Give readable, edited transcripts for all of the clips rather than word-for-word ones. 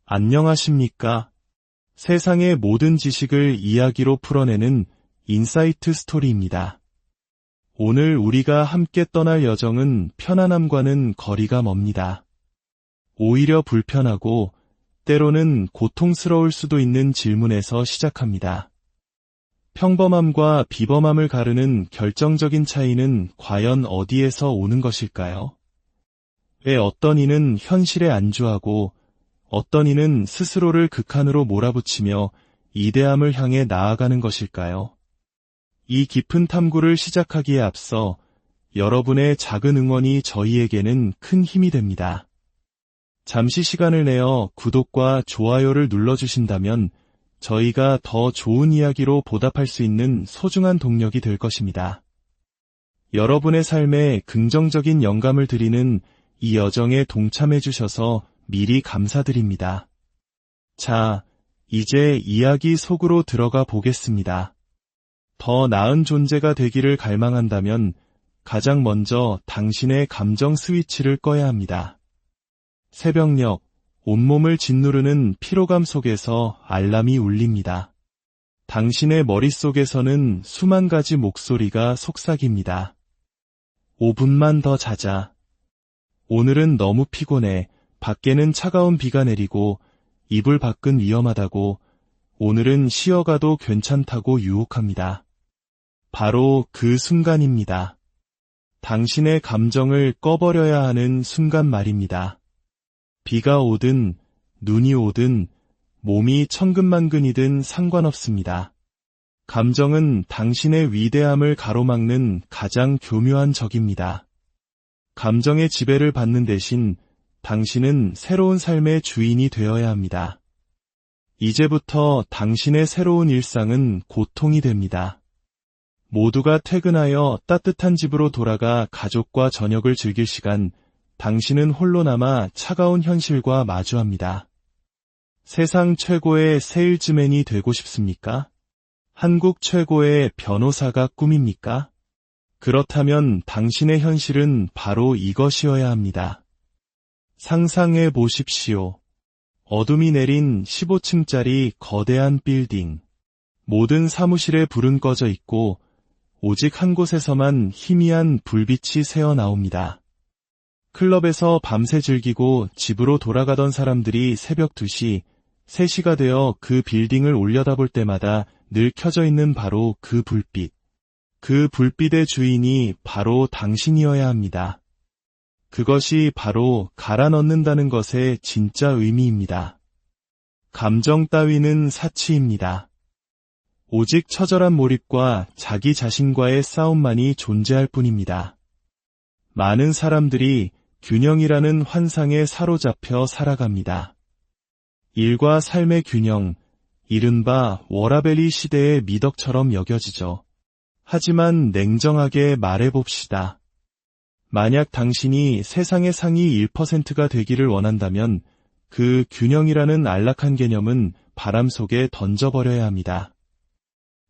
안녕하십니까? 세상의 모든 지식을 이야기로 풀어내는 인사이트 스토리입니다. 오늘 우리가 함께 떠날 여정은 편안함과는 거리가 멉니다. 오히려 불편하고 때로는 고통스러울 수도 있는 질문에서 시작합니다. 평범함과 비범함을 가르는 결정적인 차이는 과연 어디에서 오는 것일까요? 왜 어떤 이는 현실에 안주하고 어떤 이는 스스로를 극한으로 몰아붙이며 이대함을 향해 나아가는 것일까요? 이 깊은 탐구를 시작하기에 앞서 여러분의 작은 응원이 저희에게는 큰 힘이 됩니다. 잠시 시간을 내어 구독과 좋아요를 눌러주신다면 저희가 더 좋은 이야기로 보답할 수 있는 소중한 동력이 될 것입니다. 여러분의 삶에 긍정적인 영감을 드리는 이 여정에 동참해 주셔서 미리 감사드립니다. 자, 이제 이야기 속으로 들어가 보겠습니다. 더 나은 존재가 되기를 갈망한다면 가장 먼저 당신의 감정 스위치를 꺼야 합니다. 새벽녘, 온몸을 짓누르는 피로감 속에서 알람이 울립니다. 당신의 머릿속에서는 수만 가지 목소리가 속삭입니다. 5분만 더 자자. 오늘은 너무 피곤해. 밖에는 차가운 비가 내리고 이불 밖은 위험하다고, 오늘은 쉬어가도 괜찮다고 유혹합니다. 바로 그 순간입니다. 당신의 감정을 꺼버려야 하는 순간 말입니다. 비가 오든 눈이 오든 몸이 천근만근이든 상관없습니다. 감정은 당신의 위대함을 가로막는 가장 교묘한 적입니다. 감정의 지배를 받는 대신 당신은 새로운 삶의 주인이 되어야 합니다. 이제부터 당신의 새로운 일상은 고통이 됩니다. 모두가 퇴근하여 따뜻한 집으로 돌아가 가족과 저녁을 즐길 시간, 당신은 홀로 남아 차가운 현실과 마주합니다. 세상 최고의 세일즈맨이 되고 싶습니까? 한국 최고의 변호사가 꿈입니까? 그렇다면 당신의 현실은 바로 이것이어야 합니다. 상상해 보십시오. 어둠이 내린 15층짜리 거대한 빌딩. 모든 사무실에 불은 꺼져 있고 오직 한 곳에서만 희미한 불빛이 새어나옵니다. 클럽에서 밤새 즐기고 집으로 돌아가던 사람들이 새벽 2시, 3시가 되어 그 빌딩을 올려다볼 때마다 늘 켜져 있는 바로 그 불빛. 그 불빛의 주인이 바로 당신이어야 합니다. 그것이 바로 갈아 넣는다는 것의 진짜 의미입니다. 감정 따위는 사치입니다. 오직 처절한 몰입과 자기 자신과의 싸움만이 존재할 뿐입니다. 많은 사람들이 균형이라는 환상에 사로잡혀 살아갑니다. 일과 삶의 균형, 이른바 워라밸이 시대의 미덕처럼 여겨지죠. 하지만 냉정하게 말해봅시다. 만약 당신이 세상의 상위 1%가 되기를 원한다면 그 균형이라는 안락한 개념은 바람 속에 던져버려야 합니다.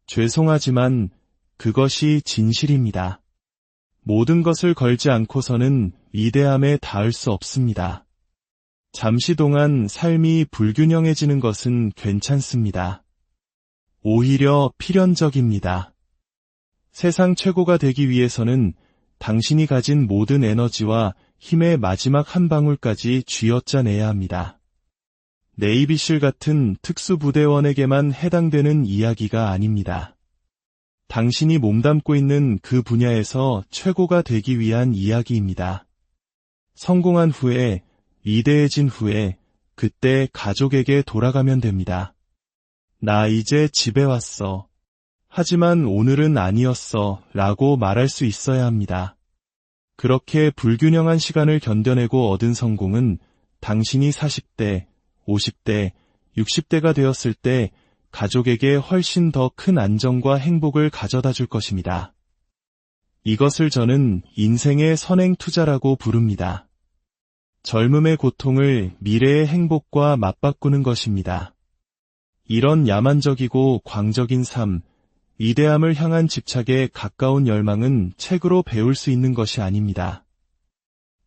죄송하지만 그것이 진실입니다. 모든 것을 걸지 않고서는 위대함에 닿을 수 없습니다. 잠시 동안 삶이 불균형해지는 것은 괜찮습니다. 오히려 필연적입니다. 세상 최고가 되기 위해서는 당신이 가진 모든 에너지와 힘의 마지막 한 방울까지 쥐어짜내야 합니다. 네이비실 같은 특수부대원에게만 해당되는 이야기가 아닙니다. 당신이 몸담고 있는 그 분야에서 최고가 되기 위한 이야기입니다. 성공한 후에, 위대해진 후에, 그때 가족에게 돌아가면 됩니다. 나 이제 집에 왔어. 하지만 오늘은 아니었어 라고 말할 수 있어야 합니다. 그렇게 불균형한 시간을 견뎌내고 얻은 성공은 당신이 40대, 50대, 60대가 되었을 때 가족에게 훨씬 더 큰 안정과 행복을 가져다 줄 것입니다. 이것을 저는 인생의 선행 투자라고 부릅니다. 젊음의 고통을 미래의 행복과 맞바꾸는 것입니다. 이런 야만적이고 광적인 삶, 위대함을 향한 집착에 가까운 열망은 책으로 배울 수 있는 것이 아닙니다.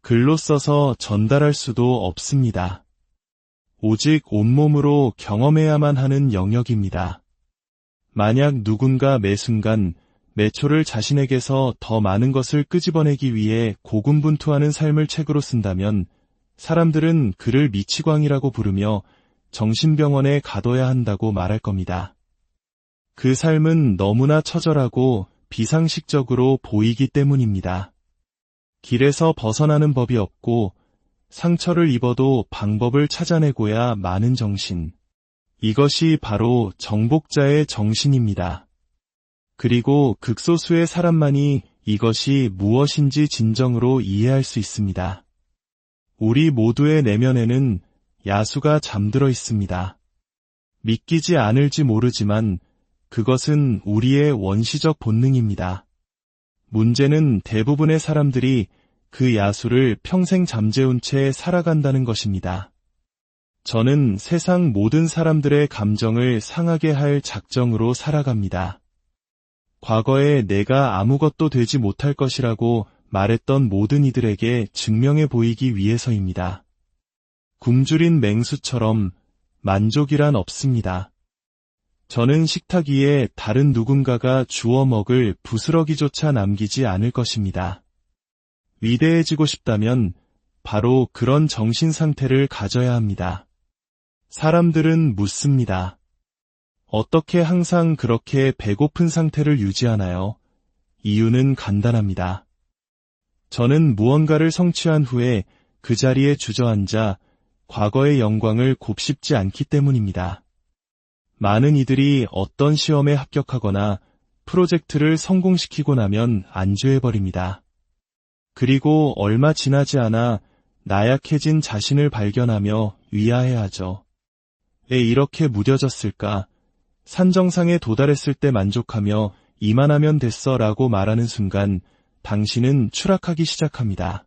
글로 써서 전달할 수도 없습니다. 오직 온몸으로 경험해야만 하는 영역입니다. 만약 누군가 매 순간, 매 초를 자신에게서 더 많은 것을 끄집어내기 위해 고군분투하는 삶을 책으로 쓴다면 사람들은 그를 미치광이라고 부르며 정신병원에 가둬야 한다고 말할 겁니다. 그 삶은 너무나 처절하고 비상식적으로 보이기 때문입니다. 길에서 벗어나는 법이 없고 상처를 입어도 방법을 찾아내고야 마는 정신. 이것이 바로 정복자의 정신입니다. 그리고 극소수의 사람만이 이것이 무엇인지 진정으로 이해할 수 있습니다. 우리 모두의 내면에는 야수가 잠들어 있습니다. 믿기지 않을지 모르지만 그것은 우리의 원시적 본능입니다. 문제는 대부분의 사람들이 그 야수를 평생 잠재운 채 살아간다는 것입니다. 저는 세상 모든 사람들의 감정을 상하게 할 작정으로 살아갑니다. 과거에 내가 아무것도 되지 못할 것이라고 말했던 모든 이들에게 증명해 보이기 위해서입니다. 굶주린 맹수처럼 만족이란 없습니다. 저는 식탁 위에 다른 누군가가 주워 먹을 부스러기조차 남기지 않을 것입니다. 위대해지고 싶다면 바로 그런 정신 상태를 가져야 합니다. 사람들은 묻습니다. 어떻게 항상 그렇게 배고픈 상태를 유지하나요? 이유는 간단합니다. 저는 무언가를 성취한 후에 그 자리에 주저앉아 과거의 영광을 곱씹지 않기 때문입니다. 많은 이들이 어떤 시험에 합격하거나 프로젝트를 성공시키고 나면 안주해버립니다. 그리고 얼마 지나지 않아 나약해진 자신을 발견하며 위아해하죠. 왜 이렇게 무뎌졌을까? 산정상에 도달했을 때 만족하며 이만하면 됐어 라고 말하는 순간 당신은 추락하기 시작합니다.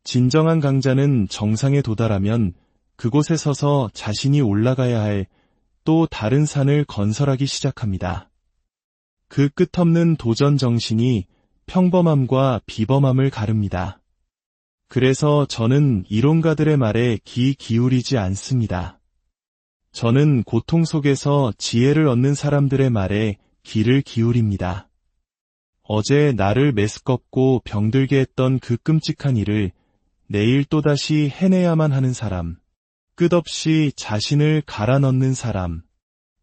진정한 강자는 정상에 도달하면 그곳에 서서 자신이 올라가야 할 또 다른 산을 건설하기 시작합니다. 그 끝없는 도전 정신이 평범함과 비범함을 가릅니다. 그래서 저는 이론가들의 말에 귀 기울이지 않습니다. 저는 고통 속에서 지혜를 얻는 사람들의 말에 귀를 기울입니다. 어제 나를 메스껍고 병들게 했던 그 끔찍한 일을 내일 또다시 해내야만 하는 사람, 끝없이 자신을 갈아 넣는 사람,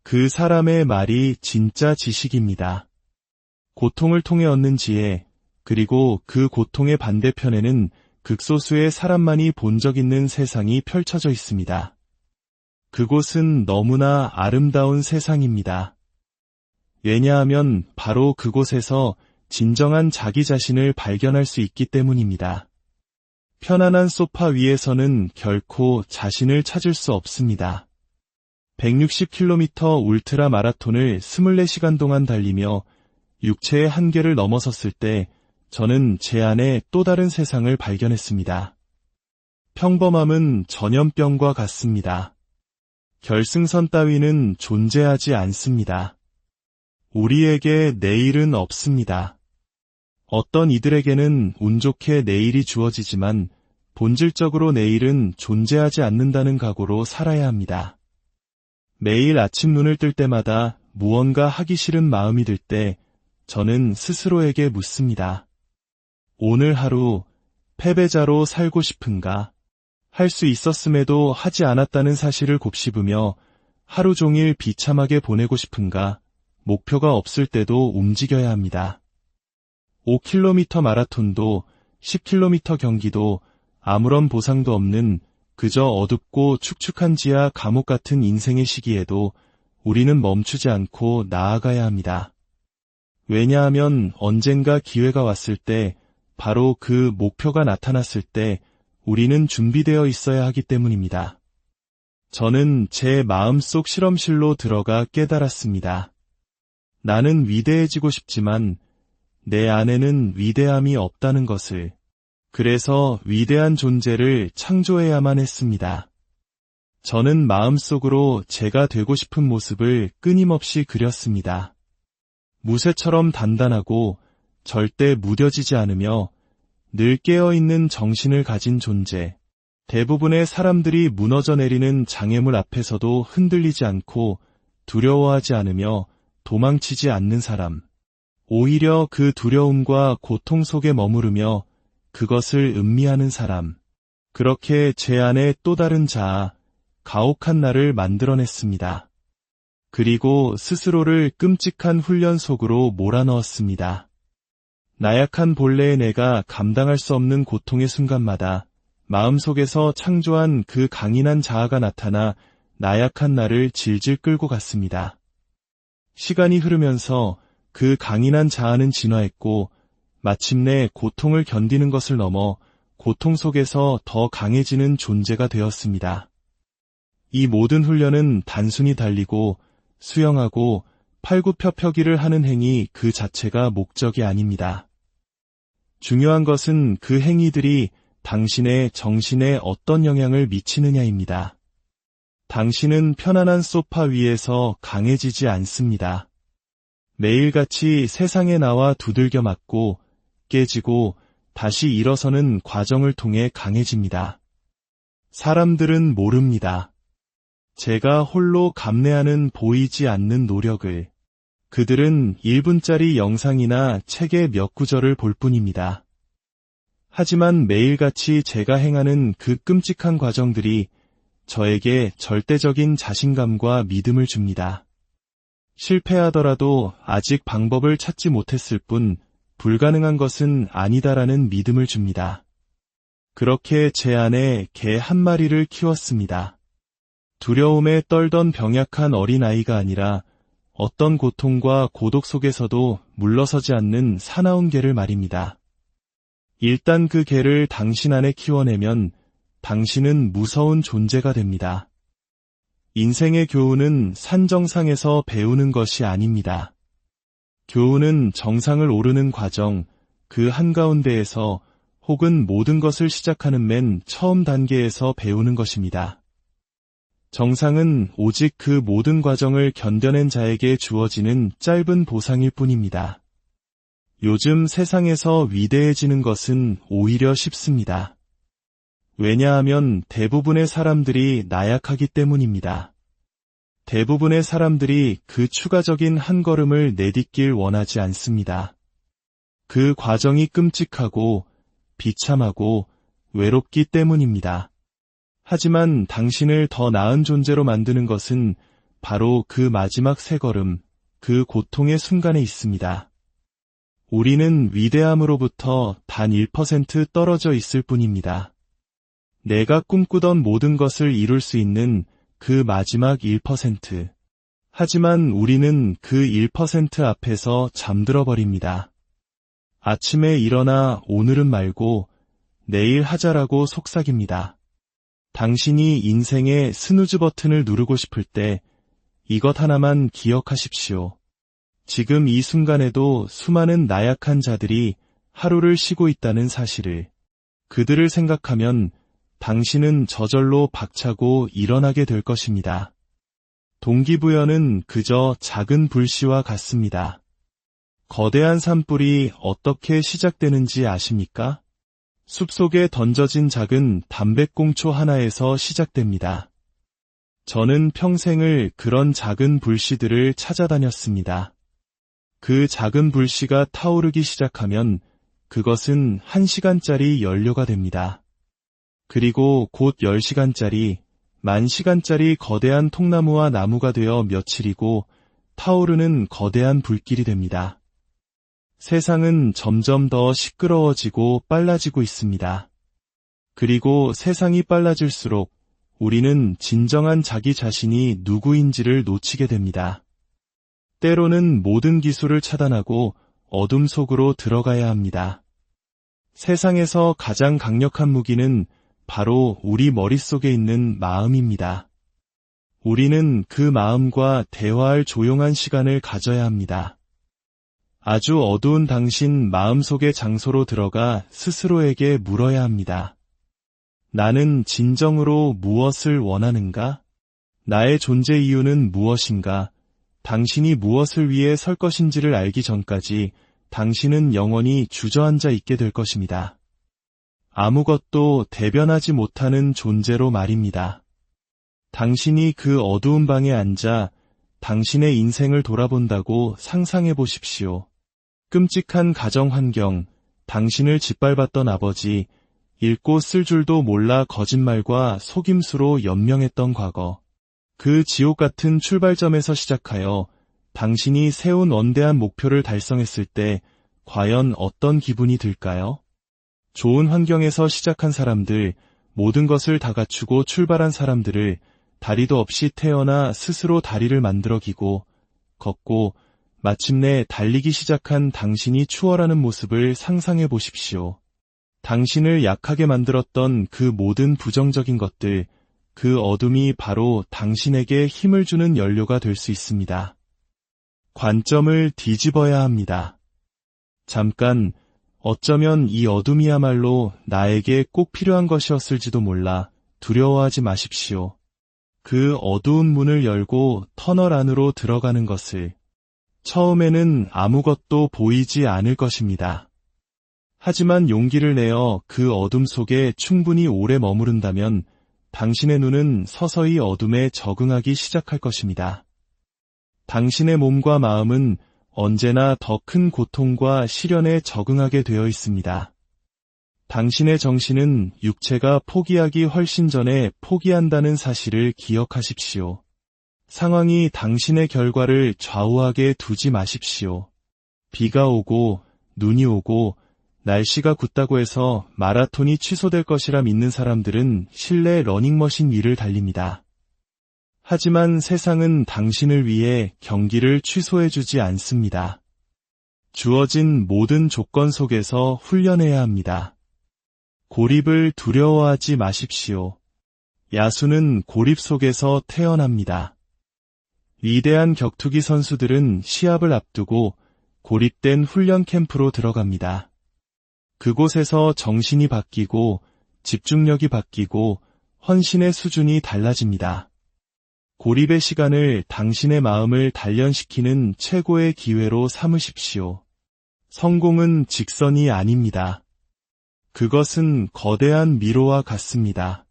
그 사람의 말이 진짜 지식입니다. 고통을 통해 얻는 지혜, 그리고 그 고통의 반대편에는 극소수의 사람만이 본 적 있는 세상이 펼쳐져 있습니다. 그곳은 너무나 아름다운 세상입니다. 왜냐하면 바로 그곳에서 진정한 자기 자신을 발견할 수 있기 때문입니다. 편안한 소파 위에서는 결코 자신을 찾을 수 없습니다. 160km 울트라 마라톤을 24시간 동안 달리며 육체의 한계를 넘어섰을 때 저는 제 안에 또 다른 세상을 발견했습니다. 평범함은 전염병과 같습니다. 결승선 따위는 존재하지 않습니다. 우리에게 내일은 없습니다. 어떤 이들에게는 운 좋게 내일이 주어지지만 본질적으로 내일은 존재하지 않는다는 각오로 살아야 합니다. 매일 아침 눈을 뜰 때마다 무언가 하기 싫은 마음이 들 때 저는 스스로에게 묻습니다. 오늘 하루 패배자로 살고 싶은가? 할 수 있었음에도 하지 않았다는 사실을 곱씹으며 하루 종일 비참하게 보내고 싶은가? 목표가 없을 때도 움직여야 합니다. 5km 마라톤도 10km 경기도 아무런 보상도 없는 그저 어둡고 축축한 지하 감옥 같은 인생의 시기에도 우리는 멈추지 않고 나아가야 합니다. 왜냐하면 언젠가 기회가 왔을 때 바로 그 목표가 나타났을 때 우리는 준비되어 있어야 하기 때문입니다. 저는 제 마음속 실험실로 들어가 깨달았습니다. 나는 위대해지고 싶지만 내 안에는 위대함이 없다는 것을. 그래서 위대한 존재를 창조해야만 했습니다. 저는 마음속으로 제가 되고 싶은 모습을 끊임없이 그렸습니다. 무쇠처럼 단단하고 절대 무뎌지지 않으며 늘 깨어있는 정신을 가진 존재. 대부분의 사람들이 무너져 내리는 장애물 앞에서도 흔들리지 않고 두려워하지 않으며 도망치지 않는 사람. 오히려 그 두려움과 고통 속에 머무르며 그것을 음미하는 사람. 그렇게 제 안에 또 다른 자아, 가혹한 나를 만들어냈습니다. 그리고 스스로를 끔찍한 훈련 속으로 몰아넣었습니다. 나약한 본래의 내가 감당할 수 없는 고통의 순간마다 마음속에서 창조한 그 강인한 자아가 나타나 나약한 나를 질질 끌고 갔습니다. 시간이 흐르면서 그 강인한 자아는 진화했고 마침내 고통을 견디는 것을 넘어 고통 속에서 더 강해지는 존재가 되었습니다. 이 모든 훈련은 단순히 달리고 수영하고 팔굽혀펴기를 하는 행위 그 자체가 목적이 아닙니다. 중요한 것은 그 행위들이 당신의 정신에 어떤 영향을 미치느냐입니다. 당신은 편안한 소파 위에서 강해지지 않습니다. 매일같이 세상에 나와 두들겨 맞고 깨지고 다시 일어서는 과정을 통해 강해집니다. 사람들은 모릅니다. 제가 홀로 감내하는 보이지 않는 노력을. 그들은 1분짜리 영상이나 책의 몇 구절을 볼 뿐입니다. 하지만 매일같이 제가 행하는 그 끔찍한 과정들이 저에게 절대적인 자신감과 믿음을 줍니다. 실패하더라도 아직 방법을 찾지 못했을 뿐 불가능한 것은 아니다라는 믿음을 줍니다. 그렇게 제 안에 개 한 마리를 키웠습니다. 두려움에 떨던 병약한 어린아이가 아니라 어떤 고통과 고독 속에서도 물러서지 않는 사나운 개를 말입니다. 일단 그 개를 당신 안에 키워내면 당신은 무서운 존재가 됩니다. 인생의 교훈은 산 정상에서 배우는 것이 아닙니다. 교훈은 정상을 오르는 과정, 그 한가운데에서 혹은 모든 것을 시작하는 맨 처음 단계에서 배우는 것입니다. 정상은 오직 그 모든 과정을 견뎌낸 자에게 주어지는 짧은 보상일 뿐입니다. 요즘 세상에서 위대해지는 것은 오히려 쉽습니다. 왜냐하면 대부분의 사람들이 나약하기 때문입니다. 대부분의 사람들이 그 추가적인 한 걸음을 내딛길 원하지 않습니다. 그 과정이 끔찍하고 비참하고 외롭기 때문입니다. 하지만 당신을 더 나은 존재로 만드는 것은 바로 그 마지막 세 걸음, 그 고통의 순간에 있습니다. 우리는 위대함으로부터 단 1% 떨어져 있을 뿐입니다. 내가 꿈꾸던 모든 것을 이룰 수 있는 그 마지막 1%. 하지만 우리는 그 1% 앞에서 잠들어 버립니다. 아침에 일어나 오늘은 말고 내일 하자라고 속삭입니다. 당신이 인생의 스누즈 버튼을 누르고 싶을 때 이것 하나만 기억하십시오. 지금 이 순간에도 수많은 나약한 자들이 하루를 쉬고 있다는 사실을. 그들을 생각하면 당신은 저절로 박차고 일어나게 될 것입니다. 동기부여는 그저 작은 불씨와 같습니다. 거대한 산불이 어떻게 시작되는지 아십니까? 숲속에 던져진 작은 담배꽁초 하나에서 시작됩니다. 저는 평생을 그런 작은 불씨들을 찾아다녔습니다. 그 작은 불씨가 타오르기 시작하면 그것은 1시간짜리 연료가 됩니다. 그리고 곧 10시간짜리, 10,000시간짜리 거대한 통나무와 나무가 되어 며칠이고 타오르는 거대한 불길이 됩니다. 세상은 점점 더 시끄러워지고 빨라지고 있습니다. 그리고 세상이 빨라질수록 우리는 진정한 자기 자신이 누구인지를 놓치게 됩니다. 때로는 모든 기술을 차단하고 어둠 속으로 들어가야 합니다. 세상에서 가장 강력한 무기는 바로 우리 머릿속에 있는 마음입니다. 우리는 그 마음과 대화할 조용한 시간을 가져야 합니다. 아주 어두운 당신 마음속의 장소로 들어가 스스로에게 물어야 합니다. 나는 진정으로 무엇을 원하는가? 나의 존재 이유는 무엇인가? 당신이 무엇을 위해 설 것인지를 알기 전까지 당신은 영원히 주저앉아 있게 될 것입니다. 아무것도 대변하지 못하는 존재로 말입니다. 당신이 그 어두운 방에 앉아 당신의 인생을 돌아본다고 상상해 보십시오. 끔찍한 가정 환경, 당신을 짓밟았던 아버지, 읽고 쓸 줄도 몰라 거짓말과 속임수로 연명했던 과거. 그 지옥 같은 출발점에서 시작하여 당신이 세운 원대한 목표를 달성했을 때 과연 어떤 기분이 들까요? 좋은 환경에서 시작한 사람들, 모든 것을 다 갖추고 출발한 사람들을 다리도 없이 태어나 스스로 다리를 만들어 기고, 걷고, 마침내 달리기 시작한 당신이 추월하는 모습을 상상해 보십시오. 당신을 약하게 만들었던 그 모든 부정적인 것들, 그 어둠이 바로 당신에게 힘을 주는 연료가 될 수 있습니다. 관점을 뒤집어야 합니다. 잠깐, 어쩌면 이 어둠이야말로 나에게 꼭 필요한 것이었을지도 몰라 두려워하지 마십시오. 그 어두운 문을 열고 터널 안으로 들어가는 것을. 처음에는 아무것도 보이지 않을 것입니다. 하지만 용기를 내어 그 어둠 속에 충분히 오래 머무른다면 당신의 눈은 서서히 어둠에 적응하기 시작할 것입니다. 당신의 몸과 마음은 언제나 더 큰 고통과 시련에 적응하게 되어 있습니다. 당신의 정신은 육체가 포기하기 훨씬 전에 포기한다는 사실을 기억하십시오. 상황이 당신의 결과를 좌우하게 두지 마십시오. 비가 오고 눈이 오고 날씨가 굳다고 해서 마라톤이 취소될 것이라 믿는 사람들은 실내 러닝머신 위를 달립니다. 하지만 세상은 당신을 위해 경기를 취소해주지 않습니다. 주어진 모든 조건 속에서 훈련해야 합니다. 고립을 두려워하지 마십시오. 야수는 고립 속에서 태어납니다. 위대한 격투기 선수들은 시합을 앞두고 고립된 훈련 캠프로 들어갑니다. 그곳에서 정신이 바뀌고 집중력이 바뀌고 헌신의 수준이 달라집니다. 고립의 시간을 당신의 마음을 단련시키는 최고의 기회로 삼으십시오. 성공은 직선이 아닙니다. 그것은 거대한 미로와 같습니다.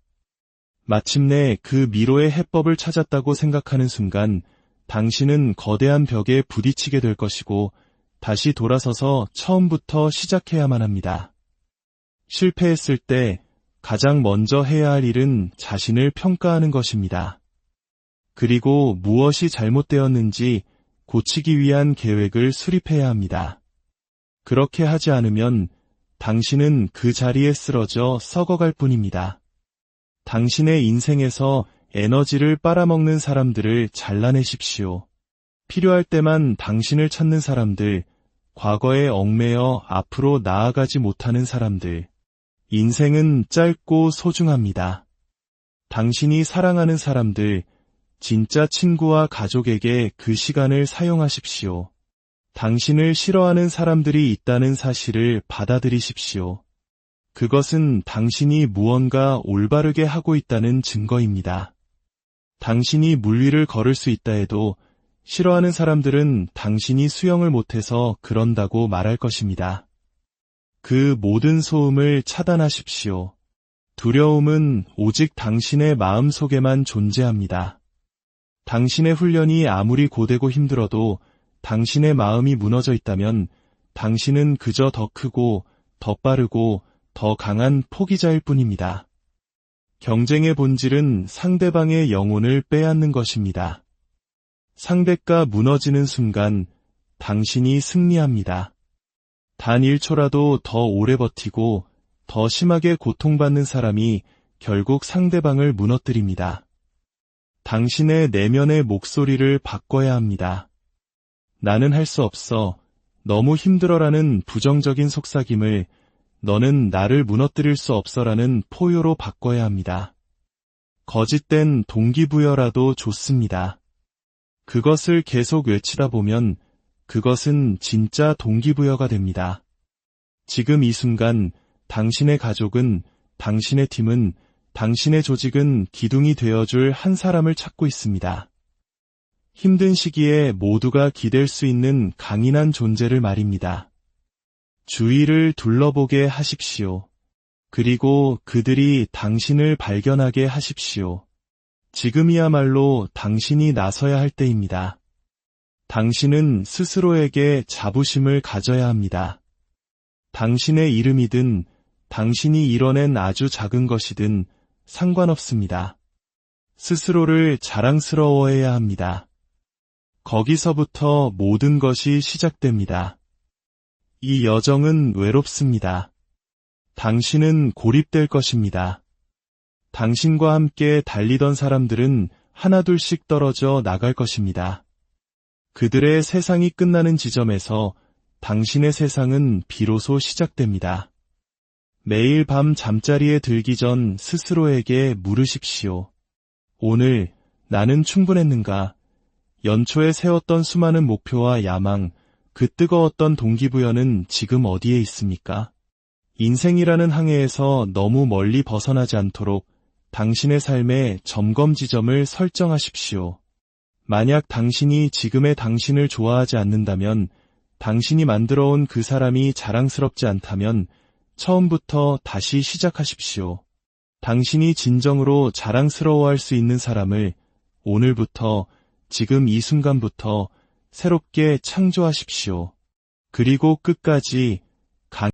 마침내 그 미로의 해법을 찾았다고 생각하는 순간 당신은 거대한 벽에 부딪히게 될 것이고 다시 돌아서서 처음부터 시작해야만 합니다. 실패했을 때 가장 먼저 해야 할 일은 자신을 평가하는 것입니다. 그리고 무엇이 잘못되었는지 고치기 위한 계획을 수립해야 합니다. 그렇게 하지 않으면 당신은 그 자리에 쓰러져 썩어갈 뿐입니다. 당신의 인생에서 에너지를 빨아먹는 사람들을 잘라내십시오. 필요할 때만 당신을 찾는 사람들, 과거에 얽매여 앞으로 나아가지 못하는 사람들. 인생은 짧고 소중합니다. 당신이 사랑하는 사람들, 진짜 친구와 가족에게 그 시간을 사용하십시오. 당신을 싫어하는 사람들이 있다는 사실을 받아들이십시오. 그것은 당신이 무언가 올바르게 하고 있다는 증거입니다. 당신이 물 위를 걸을 수 있다 해도 싫어하는 사람들은 당신이 수영을 못해서 그런다고 말할 것입니다. 그 모든 소음을 차단하십시오. 두려움은 오직 당신의 마음 속에만 존재합니다. 당신의 훈련이 아무리 고되고 힘들어도 당신의 마음이 무너져 있다면 당신은 그저 더 크고 더 빠르고 더 강한 포기자일 뿐입니다. 경쟁의 본질은 상대방의 영혼을 빼앗는 것입니다. 상대가 무너지는 순간 당신이 승리합니다. 단 1초라도 더 오래 버티고 더 심하게 고통받는 사람이 결국 상대방을 무너뜨립니다. 당신의 내면의 목소리를 바꿔야 합니다. 나는 할 수 없어, 너무 힘들어라는 부정적인 속삭임을 너는 나를 무너뜨릴 수 없어라는 포효로 바꿔야 합니다. 거짓된 동기부여라도 좋습니다. 그것을 계속 외치다 보면 그것은 진짜 동기부여가 됩니다. 지금 이 순간 당신의 가족은, 당신의 팀은, 당신의 조직은 기둥이 되어줄 한 사람을 찾고 있습니다. 힘든 시기에 모두가 기댈 수 있는 강인한 존재를 말입니다. 주위를 둘러보게 하십시오. 그리고 그들이 당신을 발견하게 하십시오. 지금이야말로 당신이 나서야 할 때입니다. 당신은 스스로에게 자부심을 가져야 합니다. 당신의 이름이든 당신이 이뤄낸 아주 작은 것이든 상관없습니다. 스스로를 자랑스러워해야 합니다. 거기서부터 모든 것이 시작됩니다. 이 여정은 외롭습니다. 당신은 고립될 것입니다. 당신과 함께 달리던 사람들은 하나둘씩 떨어져 나갈 것입니다. 그들의 세상이 끝나는 지점에서 당신의 세상은 비로소 시작됩니다. 매일 밤 잠자리에 들기 전 스스로에게 물으십시오. 오늘 나는 충분했는가? 연초에 세웠던 수많은 목표와 야망, 그 뜨거웠던 동기부여는 지금 어디에 있습니까? 인생이라는 항해에서 너무 멀리 벗어나지 않도록 당신의 삶의 점검 지점을 설정하십시오. 만약 당신이 지금의 당신을 좋아하지 않는다면, 당신이 만들어온 그 사람이 자랑스럽지 않다면 처음부터 다시 시작하십시오. 당신이 진정으로 자랑스러워할 수 있는 사람을 오늘부터, 지금 이 순간부터 새롭게 창조하십시오. 그리고 끝까지